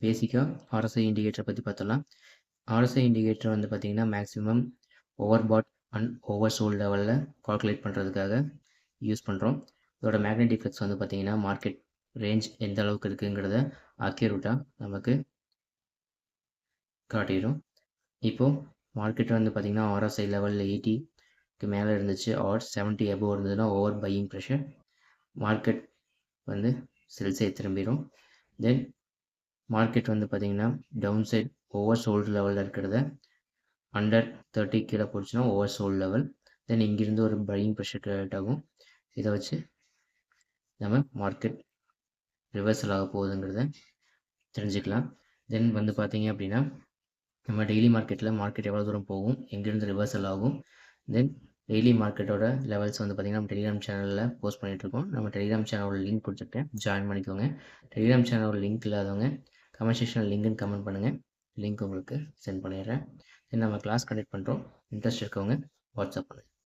பேசிக்காக RSI இண்டிகேட்டரை பற்றி பார்த்தலாம். RSI இண்டிகேட்டர் வந்து பார்த்திங்கன்னா maximum over pot and over sold லெவலில் கால்குலேட் பண்ணுறதுக்காக யூஸ் பண்ணுறோம். இதோட மேக்னெட்டிக் ஃப்ளக்ஸ் வந்து பார்த்திங்கன்னா மார்க்கெட் ரேஞ்ச் எந்த அளவுக்கு இருக்குங்கிறத அக்யூரேட்டாக நமக்கு காட்டிடும். இப்போது மார்க்கெட் வந்து பார்த்திங்கன்னா RSI லெவலில் 80க்கு மேலே இருந்துச்சு ஆர் 70 எபோவ் இருந்ததுன்னா ஓவர் பையிங் ப்ரெஷர், மார்க்கெட் வந்து செல் சைட் திரும்பிடும். தென் மார்க்கெட் வந்து பார்த்திங்கன்னா டவுன் சைட் ஓவர் சோல்டு லெவலில் இருக்கிறத அண்டர் 30 கீழே போச்சுன்னா ஓவர் சோல்டு லெவல். தென் இங்கிருந்து ஒரு பையிங் ப்ரெஷர் கிரியேட் ஆகும். இதை வச்சு நம்ம மார்க்கெட் ரிவர்சல் ஆக போகுதுங்கிறத தெரிஞ்சுக்கலாம். தென் வந்து பார்த்திங்க அப்படின்னா நம்ம டெய்லி மார்க்கெட்டில் மார்க்கெட் எவ்வளோ தூரம் போகும், எங்கேருந்து ரிவர்சல் ஆகும். தென் டெய்லி மார்க்கெட்டோட லெவல்ஸ் வந்து பார்த்திங்கன்னா நம்ம டெலிகிராம் சேனலில் போஸ்ட் பண்ணிகிட்ருக்கோம். நம்ம டெலிகிராம் சேனலோட லிங்க் கொடுத்துருக்கேன், ஜாயின் பண்ணிக்கோங்க. டெலிகிராம் சேனலோட லிங்க் இல்லாதவங்க கமெண்ட் செக்ஷனில் லிங்க்னு கமெண்ட் பண்ணுங்கள், லிங்க் உங்களுக்கு சென்ட் பண்ணிடுறேன். தென் நம்ம கிளாஸ் கண்டக்ட் பண்ணுறோம். இன்ட்ரெஸ்ட் இருக்கவங்க வாட்ஸ்அப் பண்ணுங்கள்.